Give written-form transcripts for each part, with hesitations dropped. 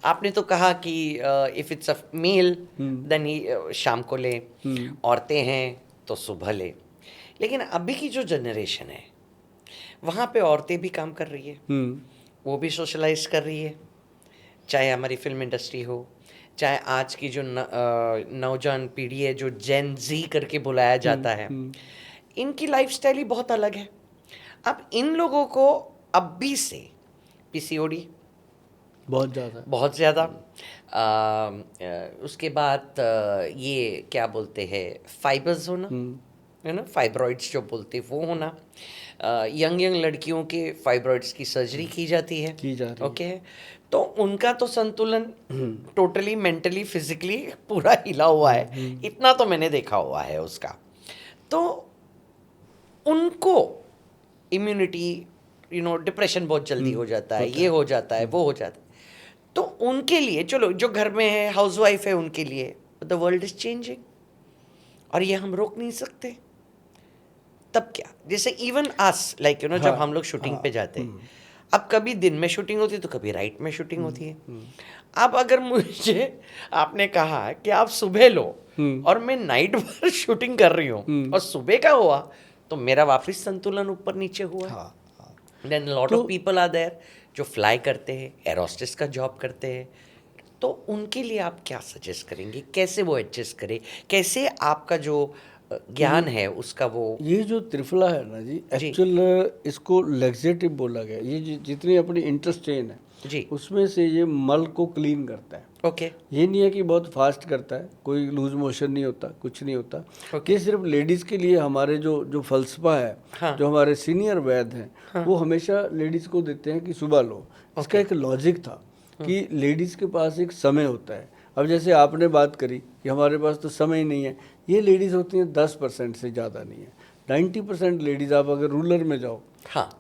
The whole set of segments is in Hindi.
आपने तो कहा कि if it's a male then ही शाम को ले, औरतें हैं तो सुबह ले। लेकिन अभी की जो जनरेशन है वहाँ पे औरतें भी काम कर रही है, वो भी सोशलाइज कर रही है, चाहे हमारी फिल्म इंडस्ट्री हो, चाहे आज की जो नौजवान पीढ़ी है जो जेन जी करके बुलाया जाता है, इनकी लाइफस्टाइल ही बहुत अलग है। अब इन लोगों को अभी से पीसीओडी बहुत ज़्यादा, उसके बाद ये क्या बोलते हैं फाइबर्स होना, है ना, फाइब्रॉइड्स जो बोलते हैं वो होना, यंग लड़कियों के फाइब्रॉइड्स की सर्जरी की जाती है, ओके। तो उनका तो संतुलन टोटली मेंटली फिजिकली पूरा हिला हुआ है, इतना तो मैंने देखा हुआ है उसका। तो उनको इम्यूनिटी डिप्रेशन बहुत जल्दी हो जाता है, ये हो जाता है, वो हो जाता है। तो उनके लिए चलो जो घर में है हाउसवाइफ है उनके लिए द वर्ल्ड इज चेंजिंग, और ये हम रोक नहीं सकते। तब क्या, जैसे इवन अस लाइक जब हम लोग शूटिंग पे जाते हैं, अब कभी दिन में शूटिंग होती है तो कभी राइट में शूटिंग होती है। अब अगर मुझे आपने कहा कि आप सुबह लो और मैं नाइट भर शूटिंग कर रही हूँ और सुबह का हुआ तो मेरा वापस संतुलन ऊपर नीचे हुआ। Then lot of people are there जो फ्लाई करते हैं, एरोस्टेस का जॉब करते हैं, तो उनके लिए आप क्या सजेस्ट करेंगे, कैसे वो एडजस्ट करे, कैसे आपका जो ज्ञान है उसका वो। ये जो त्रिफला है ना जी, एक्चुअल इसको लेग्जेटिव बोला गया। ये जितनी अपनी इंटेस्टाइन है जी, उसमें से ये मल को क्लीन करता है। ओके ये नहीं है कि बहुत फास्ट करता है, कोई लूज मोशन नहीं होता, कुछ नहीं होता। ये सिर्फ लेडीज़ के लिए हमारे जो फलसफा है, जो हमारे सीनियर वैद्य हैं वो हमेशा लेडीज़ को देते हैं कि सुबह लो। इसका एक लॉजिक था कि लेडीज़ के पास एक समय होता है। अब जैसे आपने बात करी कि हमारे पास तो समय ही नहीं है, ये लेडीज़ होती हैं 10% से ज़्यादा नहीं है। 90% लेडीज़, आप अगर रूरल में जाओ,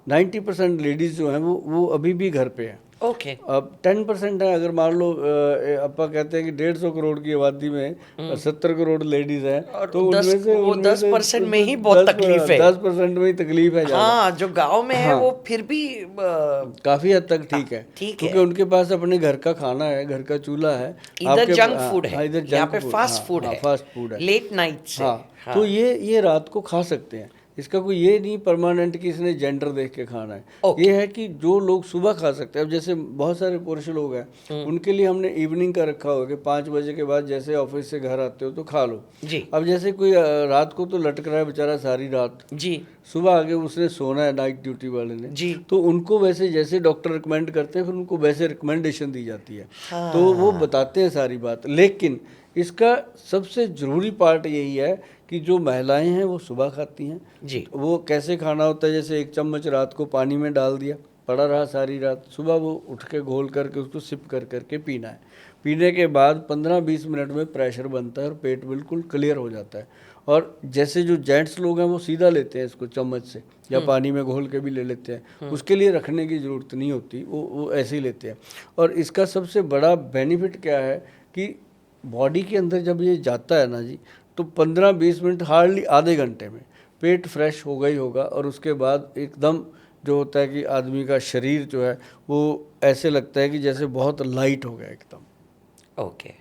90% लेडीज़ जो हैं वो अभी भी घर पे हैं। ओके अब 10% है, अगर मान लो अपा कहते हैं कि 150 करोड़ की आबादी में 70 करोड़ लेडीज हैं, तो उनमें से 10% में ही बहुत तकलीफ है, 10% में ही तकलीफ है ज़्यादा। हाँ, जो गांव में है वो फिर भी काफ़ी हद तक ठीक है, क्योंकि उनके पास अपने घर का खाना है, घर का चूल्हा है। इधर जंक फूड है, इधर यहाँ पे फास्ट फूड है, फास्ट फूड है, लेट नाइट से। हाँ, तो ये रात को खा सकते हैं। इसका कोई ये नहीं परमानेंट कि इसने जेंडर देख के खाना है। ये है कि जो लोग सुबह खा सकते हैं। अब जैसे बहुत सारे पुरुष लोग हैं, उनके लिए हमने इवनिंग का रखा होगा कि 5 बजे के बाद जैसे ऑफिस से घर आते हो तो खा लो जी। अब जैसे कोई रात को तो लटक रहा है बेचारा सारी रात जी, सुबह आगे उसने सोना है नाइट ड्यूटी वाले ने जी, तो उनको वैसे जैसे डॉक्टर रिकमेंड करते हैं फिर उनको वैसे रिकमेंडेशन दी जाती है। तो वो बताते हैं सारी बात। लेकिन इसका सबसे ज़रूरी पार्ट यही है कि जो महिलाएं हैं वो सुबह खाती हैं जी, वो कैसे खाना होता है, जैसे 1 चम्मच रात को पानी में डाल दिया, पड़ा रहा सारी रात, सुबह वो उठ के घोल करके उसको सिप कर करके पीना है। पीने के बाद 15-20 मिनट में प्रेशर बनता है और पेट बिल्कुल क्लियर हो जाता है। और जैसे जो जेंट्स लोग हैं वो सीधा लेते हैं इसको चम्मच से या पानी में घोल के भी ले लेते हैं, उसके लिए रखने की ज़रूरत नहीं होती, वो ऐसे ही लेते हैं। और इसका सबसे बड़ा बेनिफिट क्या है कि बॉडी के अंदर जब ये जाता है ना जी, तो 15-20 मिनट हार्डली आधे घंटे में पेट फ्रेश होगा ही होगा। और उसके बाद एकदम जो होता है कि आदमी का शरीर जो है वो ऐसे लगता है कि जैसे बहुत लाइट हो गया एकदम। ओके।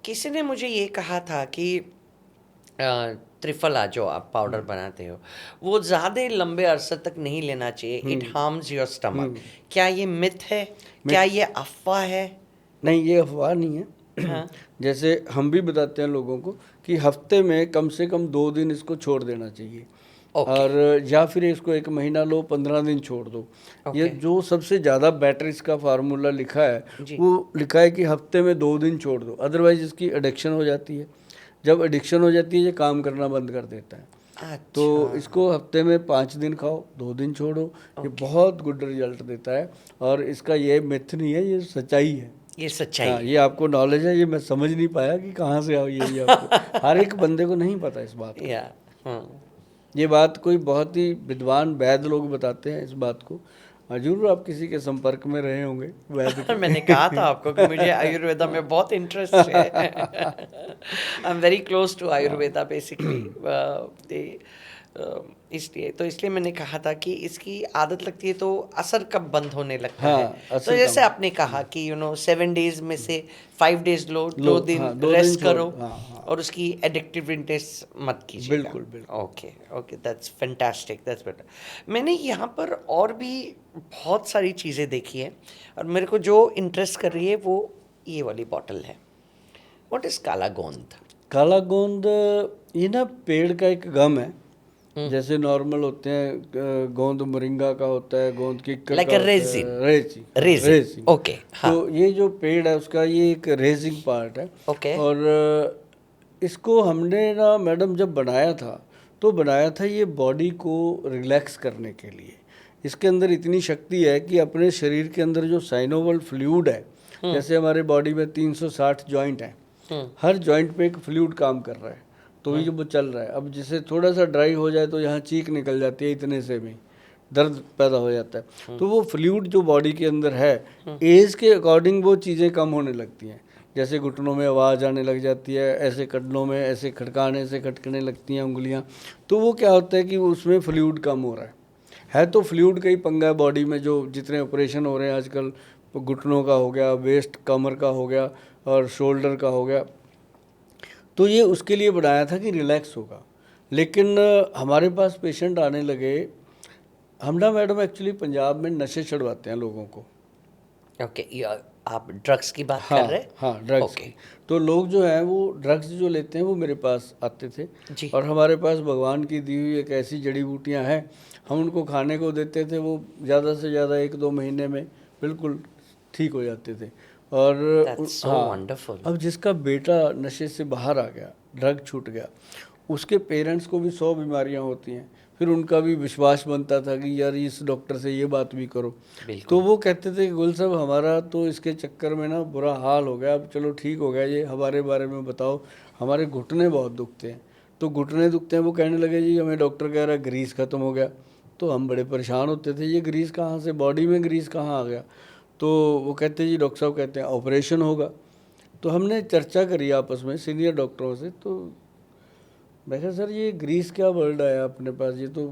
किसी ने मुझे ये कहा था कि त्रिफला जो आप पाउडर बनाते हो वो ज़्यादा लंबे अरसे तक नहीं लेना चाहिए, इट हार्म्स योर स्टमक। क्या ये मिथ है, क्या ये अफवाह है? नहीं, ये अफवाह नहीं है। जैसे हम भी बताते हैं लोगों को कि हफ्ते में कम से कम 2 दिन इसको छोड़ देना चाहिए। और या फिर इसको 1 महीना लो, 15 दिन छोड़ दो। ये जो सबसे ज़्यादा बेटर इसका फार्मूला लिखा है वो लिखा है कि हफ्ते में 2 दिन छोड़ दो, अदरवाइज इसकी एडिक्शन हो जाती है। जब एडिक्शन हो जाती है ये काम करना बंद कर देता है। अच्छा। तो इसको हफ्ते में 5 दिन खाओ, 2 दिन छोड़ो, ये बहुत गुड रिजल्ट देता है। और इसका ये मिथ नहीं है, ये सच्चाई है, ये सच्चाई हाँ, ये आपको नॉलेज है। ये मैं समझ नहीं पाया कि कहाँ से आओ ये आपको हर एक बंदे को नहीं पता इस बात को। ये बात कोई बहुत ही विद्वान वैद्य लोग बताते हैं इस बात को। जरूर आप किसी के संपर्क में रहे होंगे वैद्य मैंने कहा था आपको कि मुझे आयुर्वेदा में बहुत इंटरेस्ट है। I am very close to Ayurveda basically. इसलिए मैंने कहा था कि इसकी आदत लगती है तो असर कब बंद होने लगता हाँ, है। असर तो जैसे कम। आपने कहा कि 7 डेज में से 5 डेज लो, लो, 2 दिन हाँ, 2 दिन रेस्ट छोड़, करो, हाँ, हाँ। और उसकी एडिक्टिवनेस मत कीजिएगा। बिल्कुल, बिल्कुल। Okay okay, that's fantastic, that's better. मैंने यहाँ पर और भी बहुत सारी चीज़ें देखी हैं, और मेरे को जो इंटरेस्ट कर रही है वो ये वाली बॉटल है। व्हाट इज़ काला गोंद? काला गोंद ये ना पेड़ का एक गम है। जैसे नॉर्मल होते हैं गोंद मोरिंगा का होता है, गोंद किक्कर Like का a होता resin. है, रेजिंग, हाँ, Resin. रेजिंग। Okay, हाँ। तो ये जो पेड़ है उसका ये एक रेजिंग पार्ट है। Okay. और इसको हमने ना मैडम जब बनाया था तो बनाया था ये बॉडी को रिलैक्स करने के लिए। इसके अंदर इतनी शक्ति है कि अपने शरीर के अंदर जो साइनोवल फ्लूइड है, जैसे हमारे बॉडी में 360 जॉइंट हैं, हर जॉइंट पे एक फ्लूइड काम कर रहा है, तो ये जो वो चल रहा है। अब जिसे थोड़ा सा ड्राई हो जाए तो यहाँ चीख निकल जाती है, इतने से भी दर्द पैदा हो जाता है। तो वो फ्लूइड जो बॉडी के अंदर है, एज के अकॉर्डिंग वो चीज़ें कम होने लगती हैं। जैसे घुटनों में आवाज़ आने लग जाती है, ऐसे कंधों में ऐसे खटकाने से खटकने लगती हैं उंगलियां। तो वो क्या होता है कि उसमें फ्लूइड कम हो रहा है तो फ्लूइड का ही पंगा है बॉडी में। जो जितने ऑपरेशन हो रहे हैं आजकल, घुटनों का हो गया, वेस्ट कमर का हो गया और शोल्डर का हो गया, तो ये उसके लिए बनाया था कि रिलैक्स होगा। लेकिन हमारे पास पेशेंट आने लगे। हम ना मैडम एक्चुअली पंजाब में नशे चढ़वाते हैं लोगों को। ओके, आप ड्रग्स की बात हाँ, कर रहे हैं? हाँ, ड्रग्स की। तो लोग जो हैं वो ड्रग्स जो लेते हैं वो मेरे पास आते थे जी। और हमारे पास भगवान की दी हुई एक ऐसी जड़ी बूटियां हैं, हम उनको खाने को देते थे, वो ज़्यादा से ज़्यादा 1-2 महीने में बिल्कुल ठीक हो जाते थे। और That's so wonderful. अब जिसका बेटा नशे से बाहर आ गया, ड्रग छूट गया, उसके पेरेंट्स को भी 100 बीमारियां होती हैं। फिर उनका भी विश्वास बनता था कि यार इस डॉक्टर से ये बात भी करो। तो वो कहते थे कि गुल साहब हमारा तो इसके चक्कर में ना बुरा हाल हो गया, अब चलो ठीक हो गया, ये हमारे बारे में बताओ, हमारे घुटने बहुत दुखते हैं। तो घुटने दुखते हैं, वो कहने लगे जी हमें डॉक्टर कह रहा है ग्रीस ख़त्म हो गया। तो हम बड़े परेशान होते थे, ये ग्रीस कहाँ से, बॉडी में ग्रीस कहाँ आ गया। तो वो कहते जी डॉक्टर साहब कहते हैं ऑपरेशन होगा। तो हमने चर्चा करी आपस में सीनियर डॉक्टरों से। तो मैं कहा सर ये ग्रीस क्या वर्ड आया अपने पास, ये तो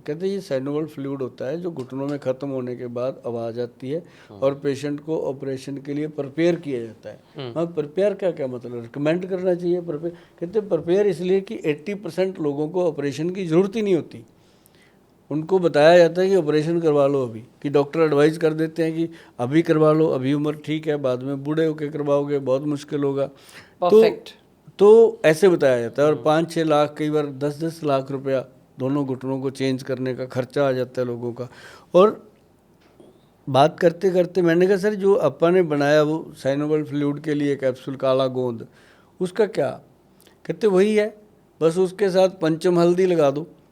कहते ये साइनोवल फ्लूइड होता है जो घुटनों में ख़त्म होने के बाद आवाज़ आती है और पेशेंट को ऑपरेशन के लिए प्रिपेयर किया जाता है। हाँ, प्रिपेयर क्या क्या मतलब, रिकमेंड करना चाहिए प्रिपेयर। कहते प्रिपेयर इसलिए कि 80% लोगों को ऑपरेशन की ज़रूरत ही नहीं होती। उनको बताया जाता है कि ऑपरेशन करवा लो अभी, कि डॉक्टर एडवाइस कर देते हैं कि अभी करवा लो, अभी उम्र ठीक है, बाद में बूढ़े होकर करवाओगे बहुत मुश्किल होगा। तो ऐसे बताया जाता है। और 5-6 लाख, कई बार 10-10 लाख रुपया दोनों घुटनों को चेंज करने का खर्चा आ जाता है लोगों का। और बात करते करते मैंने कहा सर जो अपा ने बनाया वो साइनोवल फ्लूइड के लिए कैप्सूल काला गोंद, उसका क्या? कहते वही है, बस उसके साथ पंचम हल्दी लगा दो।